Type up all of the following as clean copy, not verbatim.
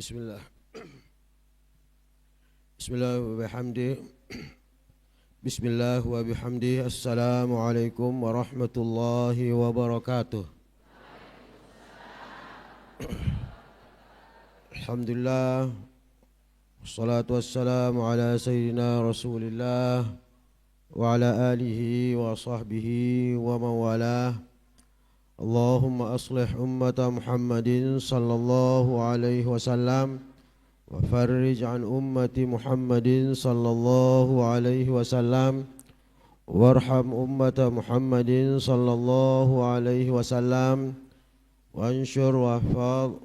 Bismillah. Bismillah wa bihamdi. Bismillah wa bihamdi. Assalamualaikum warahmatullahi wabarakatuh. Alhamdulillah. Wassalatu wassalamu ala sayyidina Rasulillah wa ala alihi wa sahbihi wa mawalah. Allahumma aslih ummata Muhammadin sallallahu alaihi wasallam wa farrij an ummati Muhammadin sallallahu alaihi wasallam warham ummata Muhammadin sallallahu alaihi wasallam wa anshur wa hafadh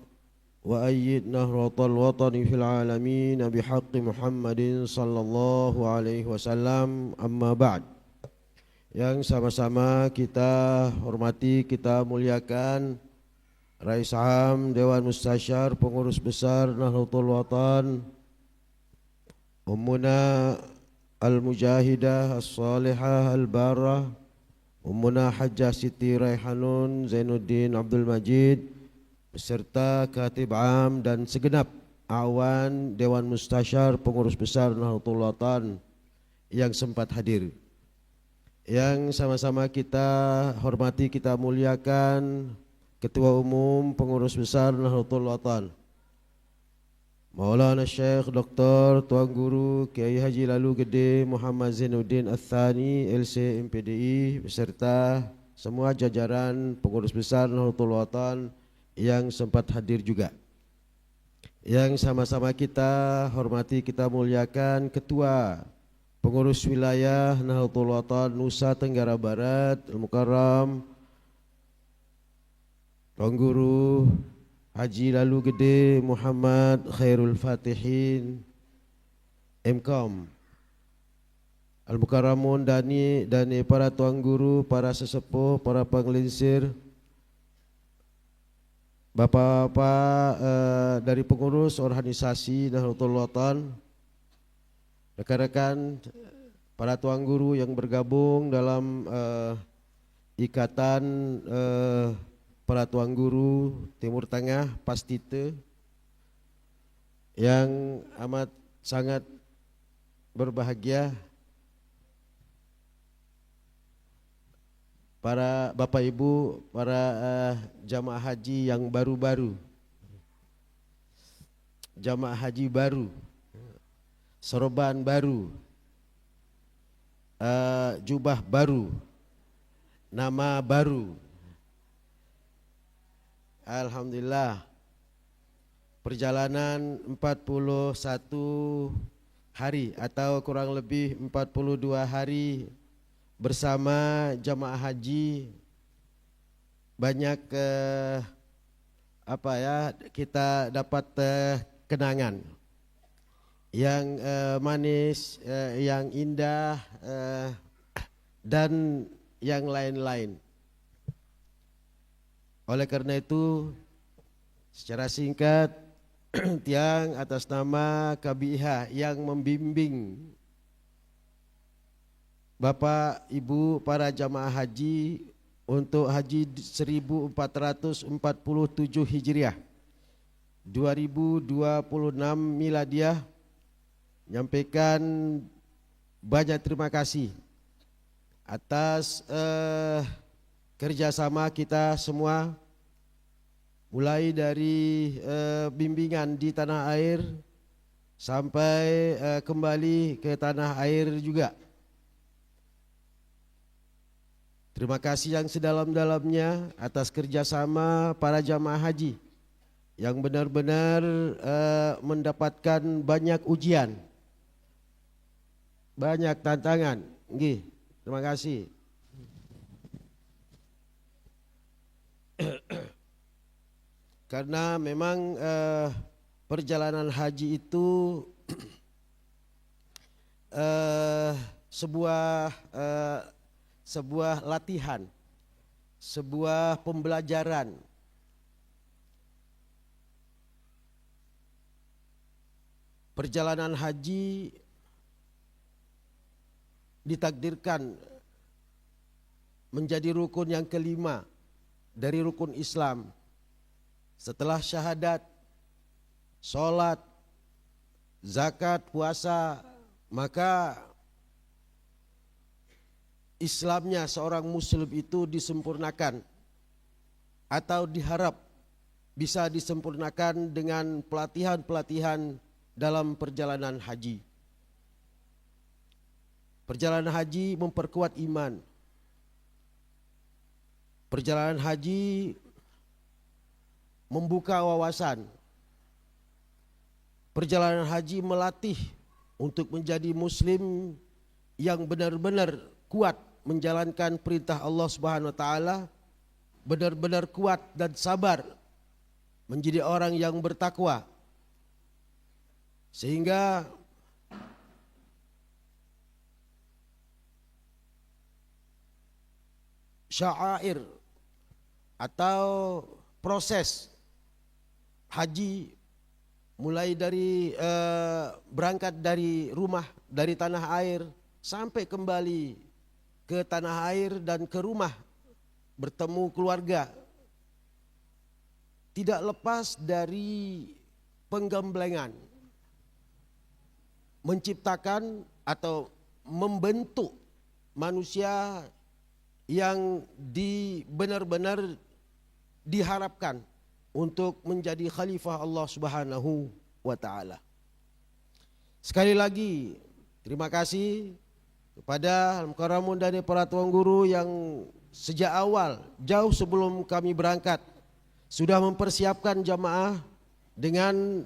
wa ayyid nahratal watani fil alamin bihaqqi Muhammadin sallallahu alaihi wasallam. Amma ba'd. Yang sama-sama kita hormati, kita muliakan Rais Am Dewan Mustasyar Pengurus Besar Nahdlatul Watan, Ummuna Al-Mujahidah As-Salihah Al-Barah, Ummuna Hajjah Siti Raihanun Zainuddin Abdul Majid, beserta Khatib Am dan segenap Awan Dewan Mustasyar Pengurus Besar Nahdlatul Watan yang sempat hadir. Yang sama-sama kita hormati, kita muliakan Ketua Umum Pengurus Besar Nahdlatul Watan, Maulana Syekh Dr. Tuan Guru Kiai Haji Lalu Gede Muhammad Zainuddin Ats-Tsani LC MPDI, beserta semua jajaran Pengurus Besar Nahdlatul Watan yang sempat hadir juga. Yang sama-sama kita hormati, kita muliakan Ketua Pengurus Wilayah Nahdlatul Watan Nusa Tenggara Barat Al-Mukarram Tuan Guru Haji Lalu Gede Muhammad Khairul Fatihin MKOM Al-Mukarramun dan para tuan guru, para sesepuh, para penggelincir, bapak-bapak dari pengurus organisasi Nahdlatul Watan, rekan-rekan para tuan guru yang bergabung dalam ikatan para tuan guru Timur Tengah Pastite, yang amat sangat berbahagia, para bapak ibu, para jamaah haji yang baru-baru, jamaah haji baru, sorban baru, jubah baru, nama baru. Alhamdulillah, perjalanan 41 hari atau kurang lebih 42 hari bersama jamaah haji, banyak kita dapat kenangan yang manis, yang indah, dan yang lain-lain. Oleh karena itu, secara singkat, Tiang atas nama KBIH yang membimbing Bapak Ibu para jamaah haji untuk haji 1447 Hijriah 2026 Miladiah, menyampaikan banyak terima kasih atas kerjasama kita semua, mulai dari bimbingan di tanah air sampai kembali ke tanah air juga. Terima kasih yang sedalam-dalamnya atas kerjasama para jamaah haji yang benar-benar mendapatkan banyak ujian, banyak tantangan. Nggih, terima kasih. Karena memang perjalanan haji itu sebuah latihan, sebuah pembelajaran. Perjalanan haji ditakdirkan menjadi rukun yang kelima dari rukun Islam. Setelah syahadat, sholat, zakat, puasa, maka Islamnya seorang muslim itu disempurnakan atau diharap bisa disempurnakan dengan pelatihan-pelatihan dalam perjalanan haji. Perjalanan haji memperkuat iman. Perjalanan haji membuka wawasan. Perjalanan haji melatih untuk menjadi muslim yang benar-benar kuat menjalankan perintah Allah Subhanahu wa taala, benar-benar kuat dan sabar menjadi orang yang bertakwa, sehingga sya'air atau proses haji mulai dari berangkat dari rumah, dari tanah air sampai kembali ke tanah air dan ke rumah bertemu keluarga, tidak lepas dari penggemblengan, menciptakan atau membentuk manusia yang benar-benar diharapkan untuk menjadi khalifah Allah Subhanahu wa taala. Sekali lagi terima kasih kepada Al-Mukarramun dan para tuan guru yang sejak awal, jauh sebelum kami berangkat, sudah mempersiapkan jamaah dengan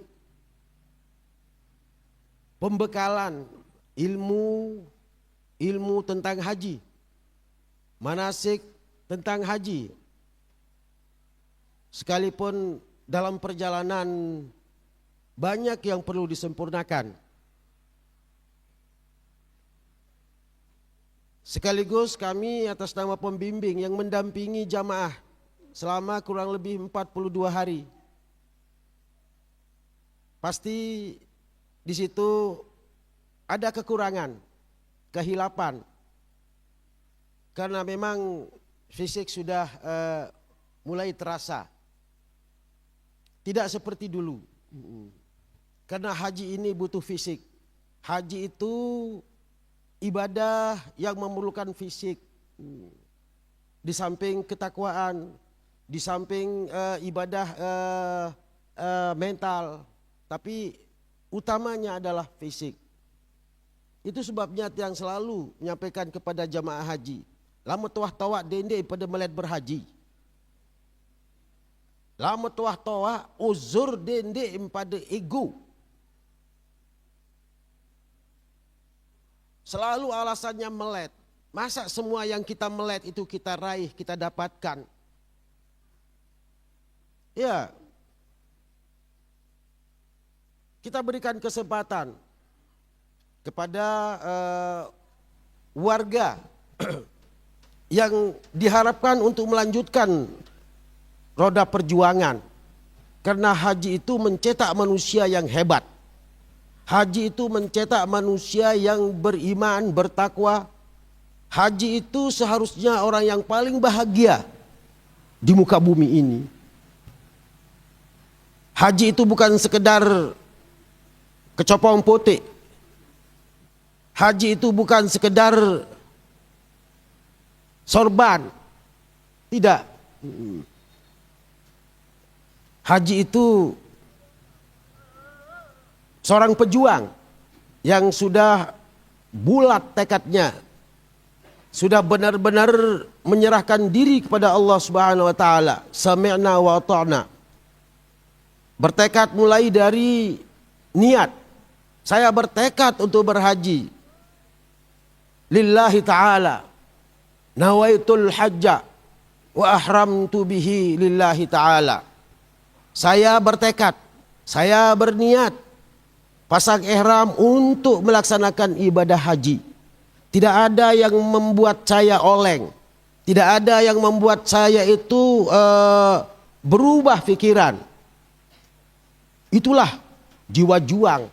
pembekalan ilmu tentang haji, manasik tentang haji. Sekalipun dalam perjalanan banyak yang perlu disempurnakan. Sekaligus kami atas nama pembimbing yang mendampingi jamaah selama kurang lebih 42 hari. Pasti di situ ada kekurangan, kehilapan. Karena memang fisik sudah mulai terasa. Tidak seperti dulu. Karena haji ini butuh fisik. Haji itu ibadah yang memerlukan fisik. Di samping ketakwaan, di samping ibadah mental, tapi utamanya adalah fisik. Itu sebabnya yang selalu menyampaikan kepada jamaah haji, lama tuah tawak dende pada melet berhaji. Lama tuah tawak uzur dende pada ego. Selalu alasannya melet. Masa semua yang kita melet itu kita raih, kita dapatkan? Ya. Kita berikan kesempatan kepada warga yang diharapkan untuk melanjutkan roda perjuangan. Karena haji itu mencetak manusia yang hebat. Haji itu mencetak manusia yang beriman, bertakwa. Haji itu seharusnya orang yang paling bahagia di muka bumi ini. Haji itu bukan sekedar kecopong putih. Haji itu bukan sekedar sorban. Tidak. Haji itu seorang pejuang yang sudah bulat tekadnya, sudah benar-benar menyerahkan diri kepada Allah Subhanahu wa taala. Sami'na wa ata'na. Bertekad mulai dari niat. Saya bertekad untuk berhaji lillahi ta'ala. Nawaitul hajja wa ahramtu bihi lillahi ta'ala. Saya bertekad, saya berniat pasang ihram untuk melaksanakan ibadah haji. Tidak ada yang membuat saya oleng. Tidak ada yang membuat saya itu berubah pikiran. Itulah jiwa juang.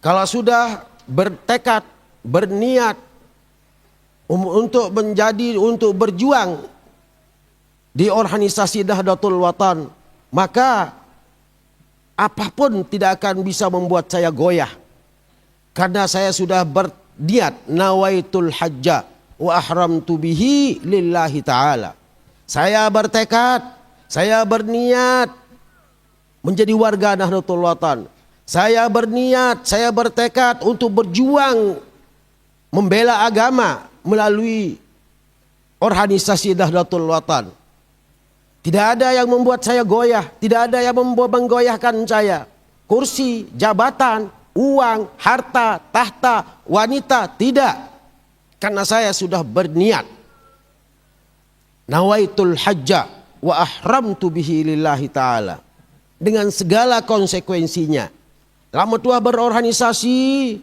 Kalau sudah bertekad, berniat untuk berjuang di organisasi Nahdlatul Watan, maka apapun tidak akan bisa membuat saya goyah. Karena saya sudah berniat, nawaitul hajja wa ahramtu bihi lillahi ta'ala. Saya bertekad, saya berniat menjadi warga Nahdlatul Ulama. Saya berniat, saya bertekad untuk berjuang membela agama melalui organisasi Nahdlatul Ulama. Tidak ada yang membuat saya goyah, tidak ada yang menggoyahkan saya. Kursi, jabatan, uang, harta, tahta, wanita, tidak. Karena saya sudah berniat. Nawaitul hajja wa ahramtu bihi lillahi ta'ala. Dengan segala konsekuensinya. Lama tua berorganisasi,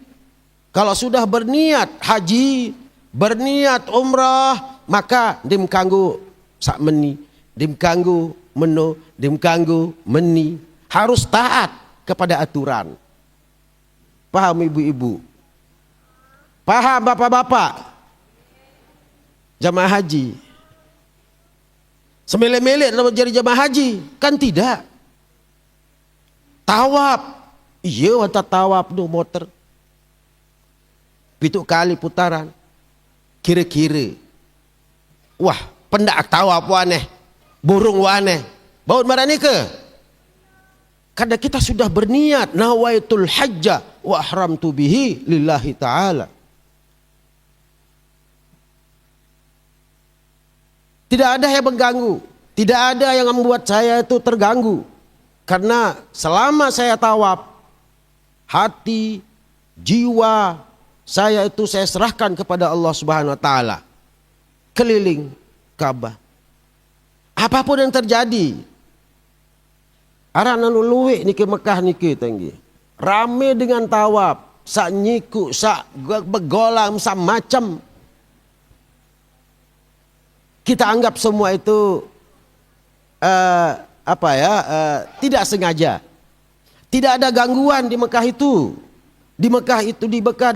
kalau sudah berniat haji, berniat umrah, maka dimkanggu sak meni, dimkanggu meno, dimkanggu meni. Harus taat kepada aturan. Paham ibu-ibu? Paham bapak-bapak? Jamaah haji. Semele-mele dalam jadi jamaah haji? Kan tidak. Tawaf. Iya wata tawaf no motor. 7 kali putaran. Kira-kira. Wah, pendak tawaf waneh. Burung waneh. Baut marani ke? Karena kita sudah berniat. Nawaitul hajja wa ahramtu bihi lillahi ta'ala. Tidak ada yang mengganggu. Tidak ada yang membuat saya itu terganggu. Karena selama saya tawaf, hati, jiwa saya itu saya serahkan kepada Allah Subhanahu wa taala. Keliling Ka'bah. Apapun yang terjadi. Arana luwek niki Mekah niki tinggi. Rame dengan tawaf, sak nyiku, sak begolam, sak macam. Kita anggap semua itu tidak sengaja. Tidak ada gangguan di Mekah itu. Di Mekah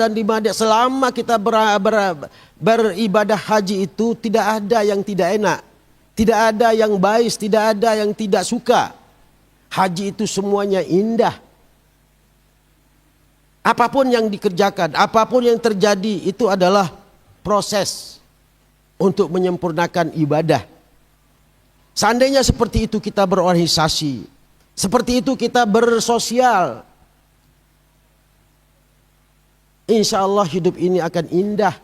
dan di Madinah selama kita beribadah haji itu tidak ada yang tidak enak. Tidak ada yang bais, tidak ada yang tidak suka. Haji itu semuanya indah. Apapun yang dikerjakan, apapun yang terjadi itu adalah proses untuk menyempurnakan ibadah. Seandainya seperti itu kita berorganisasi, seperti itu kita bersosial, insya Allah hidup ini akan indah.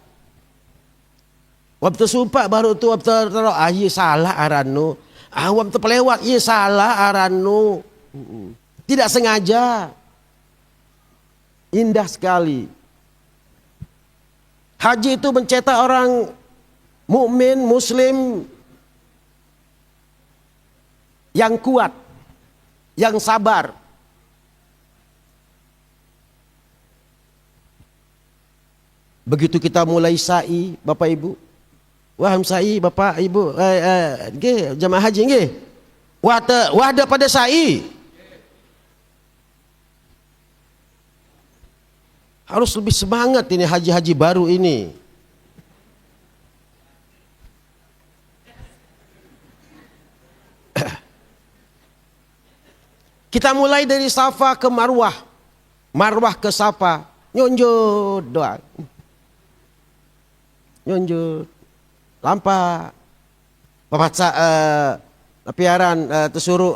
Waktu sumpah baru tu waktu terus iya salah aranu, waktu pelewat iya salah aranu, tidak sengaja, indah sekali. Haji itu mencetak orang mukmin muslim yang kuat, yang sabar. Begitu kita mulai sa'i, Bapak Ibu, waham sa'i Bapak Ibu, jamaah haji nggih. Wahda pada sa'i. Harus lebih semangat ini haji-haji baru ini. Kita mulai dari Safa ke Marwah, Marwah ke Safa, nyonjot doang, nyonjot, lampak, bapak piaran tersuruh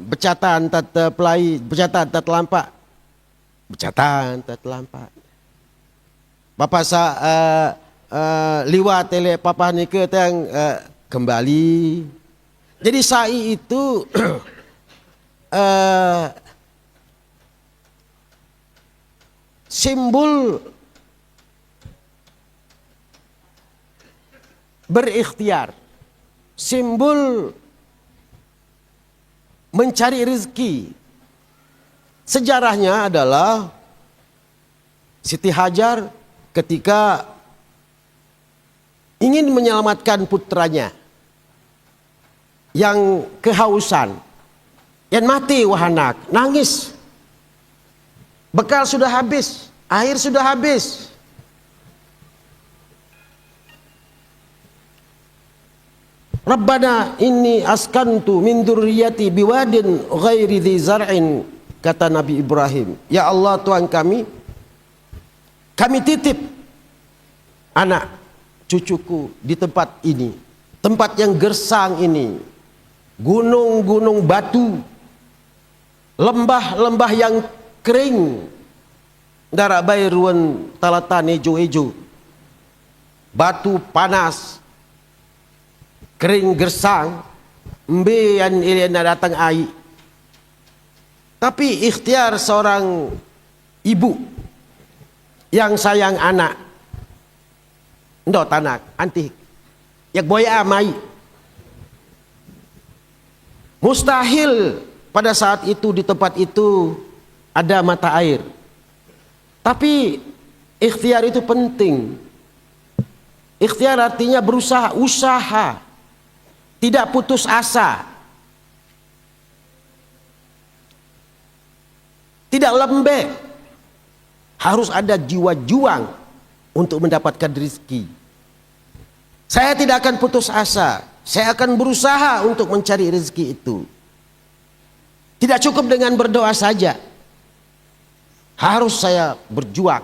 becatan tat pelai, becatan tat lampak, becatan tat lampak, bapak liwat tele papa nike tang kembali. Jadi sa'i itu simbol berikhtiar, simbol mencari rezeki. Sejarahnya adalah Siti Hajar ketika ingin menyelamatkan putranya yang kehausan, yang mati wahanak, nangis. Bekal sudah habis, air sudah habis. Rabbana inni askantu min dzurriyyati biwadin ghairi dzi zar'in, kata Nabi Ibrahim, ya Allah Tuhan kami titip anak cucuku di tempat ini, tempat yang gersang ini, gunung-gunung batu, lembah-lembah yang kering, dara bayruan talatan ejo-ejo, batu panas, kering gersang, embean ilena datang air. Tapi ikhtiar seorang ibu yang sayang anak, ndot anak antik, yak boya amai. Mustahil pada saat itu di tempat itu ada mata air. Tapi ikhtiar itu penting. Ikhtiar artinya berusaha, usaha, tidak putus asa, tidak lembek, harus ada jiwa juang untuk mendapatkan rezeki. Saya tidak akan putus asa, saya akan berusaha untuk mencari rezeki itu. Tidak cukup dengan berdoa saja, harus saya berjuang.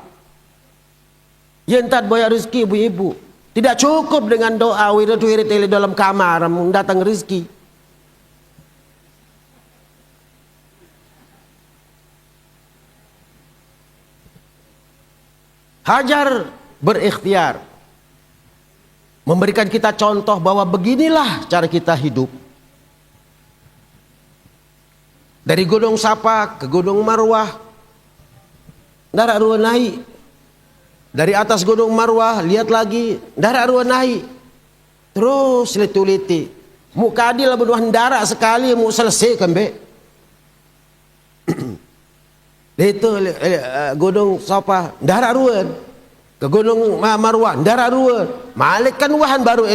Yentat boya rezeki ibu-ibu, tidak cukup dengan doa wirid-wirid dalam kamar mendatang rezeki. Hajar berikhtiar, memberikan kita contoh bahwa beginilah cara kita hidup. Dari Gunung Safa ke Gunung Marwah, darat ruang naik. Dari atas Gunung Marwah lihat lagi, darat ruang naik. Terus litu-liti, muka adil benuan darat sekali mau selesai kan be. Itu Gunung Safa darat ruang, ke Gunung Marwah darat ruang. Malik kan wahan baru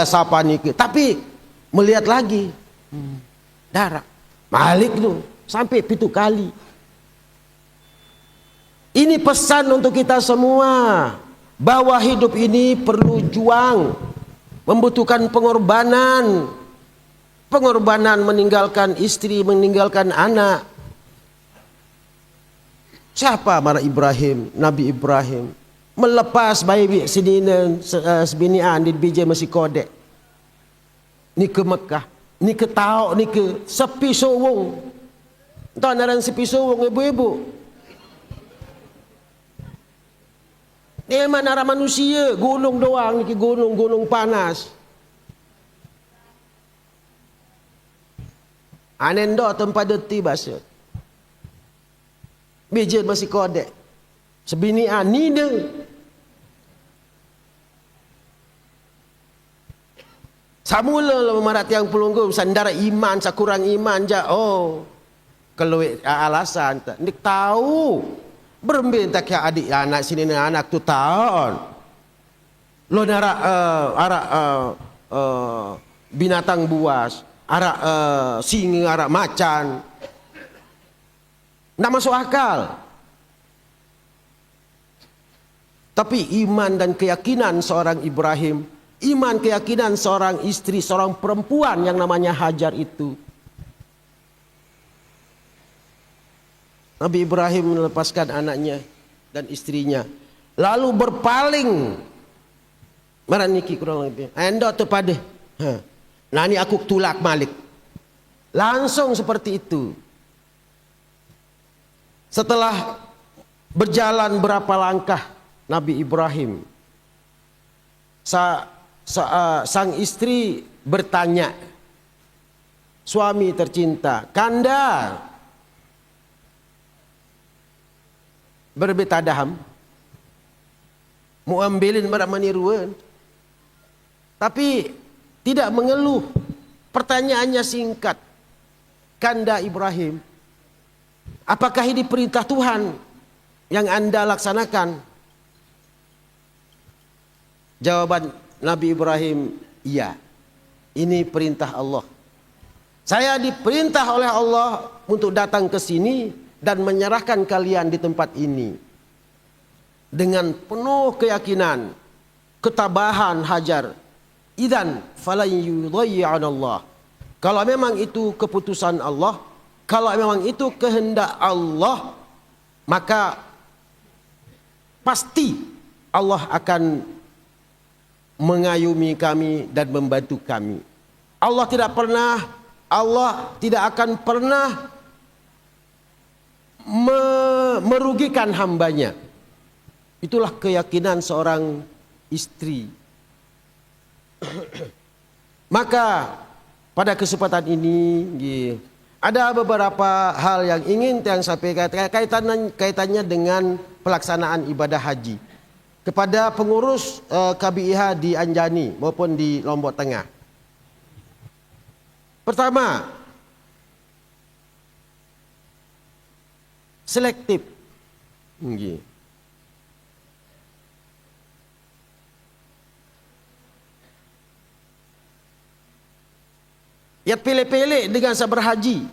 Safa ni. Tapi melihat lagi darat Malik tu sampai 7 kali. Ini pesan untuk kita semua, bahwa hidup ini perlu juang, membutuhkan pengorbanan. Pengorbanan meninggalkan istri, meninggalkan anak. Siapa Mara Ibrahim, Nabi Ibrahim melepas bayi sedina sebinian di biji masih kodek. Ni ke Mekah, ni ke Tauk, ni ke sepi sowong. Entah naran sepi sowong ibu-ibu. Ni mana arah manusia, gunung doang ni ke gunung panas. Anendo tempat deti basut. Biji masih kodek. Sebinian ni dia. Samula lah memarat yang pelunggu sandara iman sakurang iman ja. Oh. Kalau alasan tak ndik tahu. Berembin tak ya adik anak sini anak tu tahun. Lo arak binatang buas, arak singa, arak macan. Ndak masuk akal. Tapi iman dan keyakinan seorang Ibrahim, iman keyakinan seorang istri, seorang perempuan yang namanya Hajar itu. Nabi Ibrahim melepaskan anaknya dan istrinya, lalu berpaling. Maraniki kurang lebih. Endo tu pada. Nani aku tulak Malik. Langsung seperti itu. Setelah berjalan berapa langkah Nabi Ibrahim, sang istri bertanya, suami tercinta, Kanda berbetadaham mau ambilin barang maniruan, tapi tidak mengeluh. Pertanyaannya singkat, Kanda Ibrahim, apakah ini perintah Tuhan yang Anda laksanakan? Jawaban Nabi Ibrahim, iya, ini perintah Allah. Saya diperintah oleh Allah untuk datang ke sini dan menyerahkan kalian di tempat ini. Dengan penuh keyakinan, ketabahan Hajar, Idzan falan yudayyi'an Allah. Kalau memang itu keputusan Allah, kalau memang itu kehendak Allah, maka pasti Allah akan mengayumi kami dan membantu kami. Allah tidak akan pernah merugikan hambanya. Itulah keyakinan seorang istri. Maka pada kesempatan ini ada beberapa hal yang ingin saya sampaikan kaitannya dengan pelaksanaan ibadah haji kepada pengurus KBIH di Anjani maupun di Lombok Tengah. Pertama, selektif. Ya pilih-pilih dengan saya berhaji.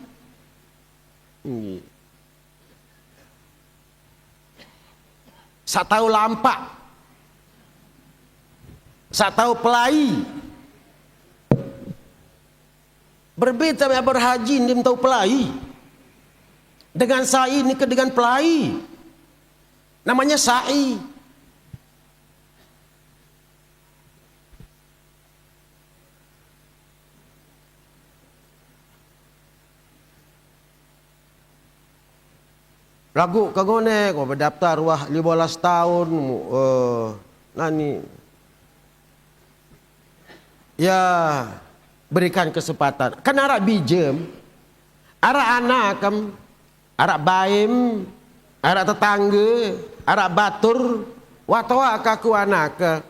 Saya tahu lampak. Saya tahu pelai. Berbeda sama berhaji, dia tahu pelai. Dengan sa'i ini dengan pelai. Namanya sa'i. Lagu kagone kau berdaftar wah 15 tahun nani ya berikan kesempatan kan arak bijem arak anak kam arak baim arak tetangga arak batur watawa kaku anak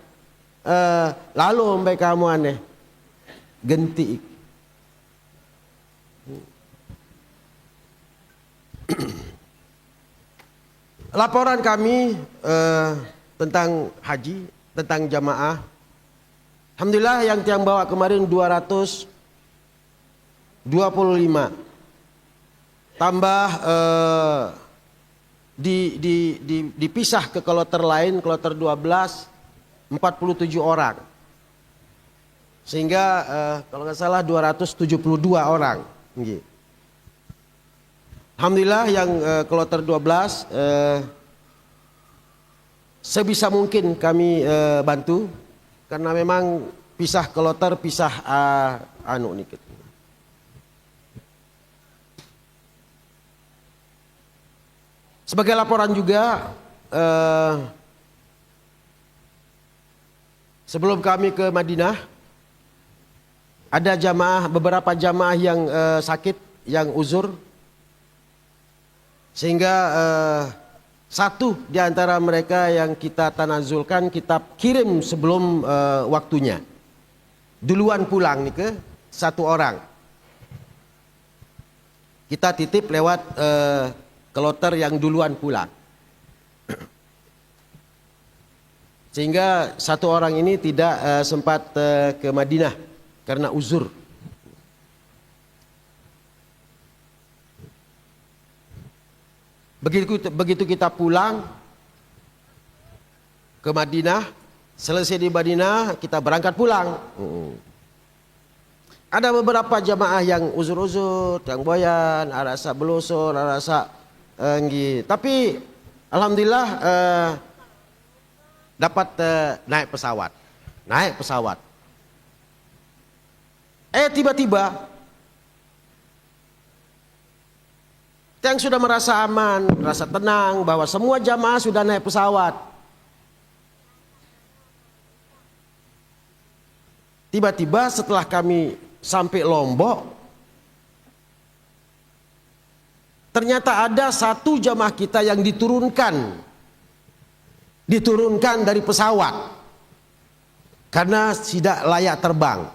lalu sampai kamu aneh genti. Laporan kami tentang haji, tentang jamaah. Alhamdulillah yang bawa kemarin 225. Tambah dipisah ke kloter lain, kloter 12, 47 orang. Sehingga kalau nggak salah 272 orang. Alhamdulillah yang kloter 12 sebisa mungkin kami bantu karena memang pisah kloter pisah nikit. Sebagai laporan juga sebelum kami ke Madinah ada beberapa jamaah yang sakit yang uzur. Sehingga satu di antara mereka yang kita tanazulkan kita kirim sebelum waktunya. Duluan pulang nih ke satu orang. Kita titip lewat kloter yang duluan pulang. Sehingga satu orang ini tidak sempat ke Madinah karena uzur. Begitu kita pulang ke Madinah, selesai di Madinah kita berangkat pulang. Ada beberapa jamaah yang uzur-uzur, yang boyan, rasa belusur, rasa tapi alhamdulillah dapat naik pesawat. Tiba-tiba yang sudah merasa aman, merasa tenang bahwa semua jamaah sudah naik pesawat. Tiba-tiba setelah kami sampai Lombok, ternyata ada satu jamaah kita yang diturunkan dari pesawat karena tidak layak terbang,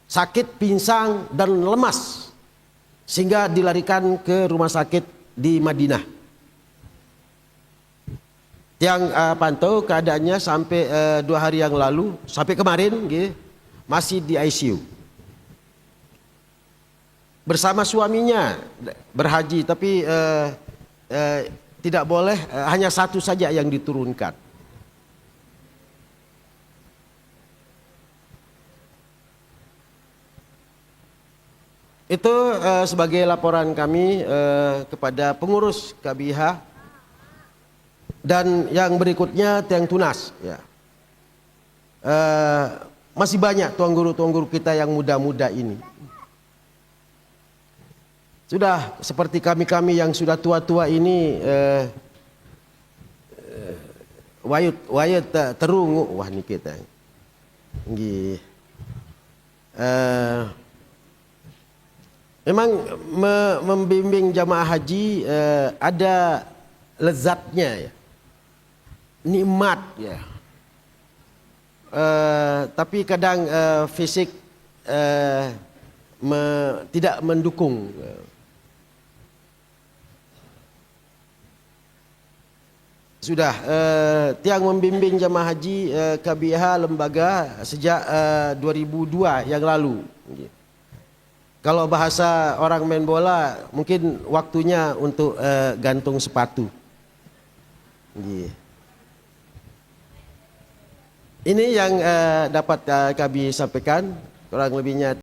sakit, pingsan dan lemas. Sehingga dilarikan ke rumah sakit di Madinah. Yang pantau keadaannya sampai 2 hari yang lalu, sampai kemarin masih di ICU. Bersama suaminya berhaji, tapi tidak boleh, hanya satu saja yang diturunkan. Itu sebagai laporan kami kepada pengurus KBIH. Dan yang berikutnya Tiang Tunas. Ya. Masih banyak tuan guru kita yang muda-muda ini. Sudah seperti kami-kami yang sudah tua-tua ini, wayut terungu, wah ni kita. Memang membimbing jamaah haji ada lezatnya, ya, nikmat, ya. Tapi kadang fisik tidak mendukung. Sudah Tiang membimbing jamaah haji KBIH lembaga sejak 2002 yang lalu. Kalau bahasa orang main bola, mungkin waktunya untuk gantung sepatu. Ini yang dapat kami sampaikan, kurang lebihnya.